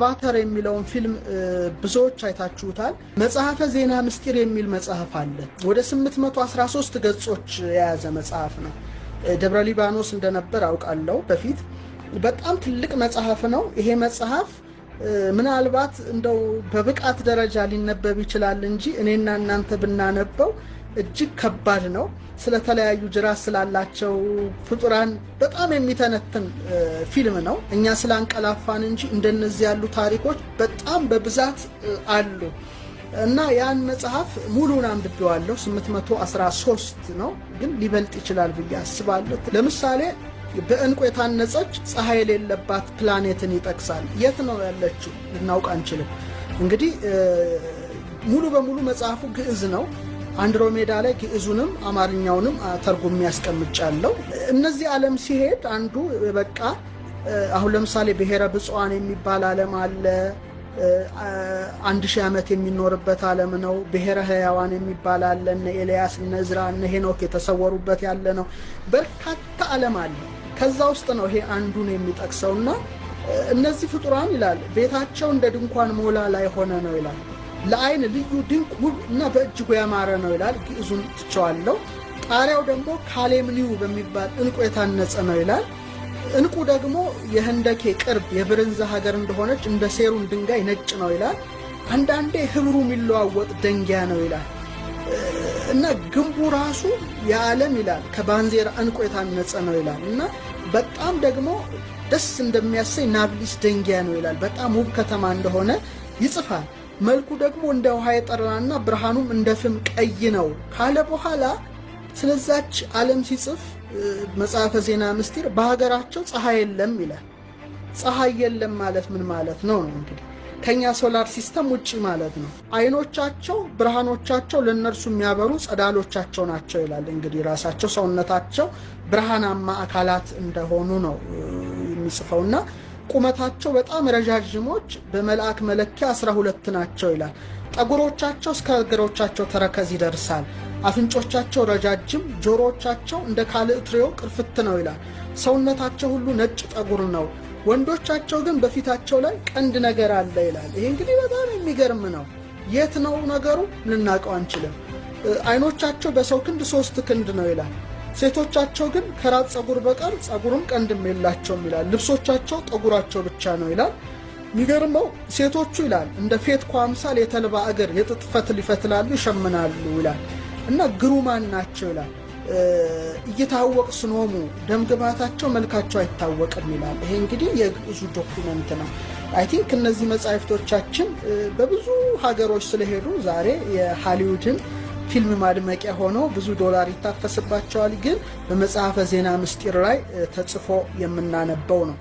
አቫታር የሚለውን ፊልም ብዙዎች አይታችሁታል። መጽሐፈ ዜና ምስጢር የሚል መጽሐፍ አለ። ወደ 813 ገጾች የያዘ መጽሐፍ ነው። ደብረ ሊባኖስ እንደነበር አውቃለሁ በፊት። በጣም ትልቅ መጽሐፍ ነው። ይሄ መጽሐፍ ምናልባት እንደው በብቃት ደረጃ ሊነበብ ይችላል እንጂ እኔና እናንተ ብናነበው እጅግ ከባድ ነው። ስለተለያዩ ጅራት ስላላቸው ፍጡራን በጣም የሚተነትን ፊልም ነው። እኛ ስላንቀላፋን እንጂ እንደነዚህ ያሉ ታሪኮች በጣም በብዛት አሉ እና ያን መጽሐፍ ሙሉን አንብቤዋለሁ። 813 ነው፣ ግን ሊበልጥ ይችላል ብዬ አስባለሁ። ለምሳሌ በእንቁ የታነጸች ፀሐይ የሌለባት ፕላኔትን ይጠቅሳል። የት ነው ያለችው ልናውቅ አንችልም። እንግዲህ ሙሉ በሙሉ መጽሐፉ ግዕዝ ነው። አንድሮሜዳ ላይ ግዕዙንም አማርኛውንም ተርጉም ያስቀምጫለሁ። እነዚህ ዓለም ሲሄድ አንዱ በቃ አሁን ለምሳሌ ብሔረ ብፁዓን የሚባል ዓለም አለ። 1000 ዓመት የሚኖርበት ዓለም ነው። ብሔረ ሕያዋን የሚባል አለ። እነ ኤልያስ እነ ዕዝራ እነ ሄኖክ የተሰወሩበት ያለ ነው። በርካታ ዓለም አለ። ከዛ ውስጥ ነው ይሄ አንዱን የሚጠቅሰውና እነዚህ ፍጡራን ይላል ቤታቸው እንደ ድንኳን ሞላ ላይ ሆነ ነው ይላል። ለአይን ልዩ ድንቅ ውብ እና በእጅጉ ያማረ ነው ይላል። ግዕዙን ትቸዋለሁ። ጣሪያው ደግሞ ካሌምኒው በሚባል እንቁ የታነጸ ነው ይላል። እንቁ ደግሞ የህንደኬ ቅርብ የብርንዛ ሀገር እንደሆነች እንደ ሴሩን ድንጋይ ነጭ ነው ይላል። አንዳንዴ ህብሩ የሚለዋወጥ ደንጊያ ነው ይላል እና ግንቡ ራሱ የዓለም ይላል ከባንዜራ እንቁ የታነጸ ነው ይላል እና በጣም ደግሞ ደስ እንደሚያሰኝ ናብሊስ ደንጊያ ነው ይላል። በጣም ውብ ከተማ እንደሆነ ይጽፋል። መልኩ ደግሞ እንደ ውሃ የጠራና ብርሃኑም እንደ ፍም ቀይ ነው ካለ በኋላ ስለዛች ዓለም ሲጽፍ መጽሐፈ ዜና ምስጢር በሀገራቸው ፀሐይ የለም ይላል። ፀሐይ የለም ማለት ምን ማለት ነው? እንግዲህ ከኛ ሶላር ሲስተም ውጪ ማለት ነው። አይኖቻቸው ብርሃኖቻቸው ለነርሱ የሚያበሩ ጸዳሎቻቸው ናቸው ይላል። እንግዲህ ራሳቸው ሰውነታቸው ብርሃናማ አካላት እንደሆኑ ነው የሚጽፈውና ቁመታቸው በጣም ረጃጅሞች በመልአክ መለኪያ 12 ናቸው ይላል። ጠጉሮቻቸው እስከ እግሮቻቸው ተረከዝ ይደርሳል። አፍንጮቻቸው ረጃጅም፣ ጆሮቻቸው እንደ ካልዕ ትሬዮ ቅርፍት ነው ይላል። ሰውነታቸው ሁሉ ነጭ ጠጉር ነው። ወንዶቻቸው ግን በፊታቸው ላይ ቀንድ ነገር አለ ይላል። ይሄ እንግዲህ በጣም የሚገርም ነው። የት ነው ነገሩ ልናውቀው አንችልም። አይኖቻቸው በሰው ክንድ 3 ክንድ ነው ይላል። ሴቶቻቸው ግን ከራስ ጸጉር በቀር ጸጉርም ቀንድም የላቸውም ይላል። ልብሶቻቸው ጠጉራቸው ብቻ ነው ይላል። የሚገርመው ሴቶቹ ይላል እንደ ፌትኳ አምሳል የተልባ እግር የጥጥ ፈትል ይፈትላሉ ይሸምናሉ ይላል እና ግሩማን ናቸው ይላል። እየታወቅ ስኖሙ ደምግባታቸው መልካቸው አይታወቅም ይላል። ይሄ እንግዲህ የግዕዙ ዶኩመንት ነው። አይ ቲንክ እነዚህ መጻሕፍቶቻችን በብዙ ሀገሮች ስለሄዱ ዛሬ የሃሊውድን ፊልም ማድመቂያ ሆነው ብዙ ዶላር ይታፈስባቸዋል። ግን በመጽሐፈ ዜና ምስጢር ላይ ተጽፎ የምናነበው ነው።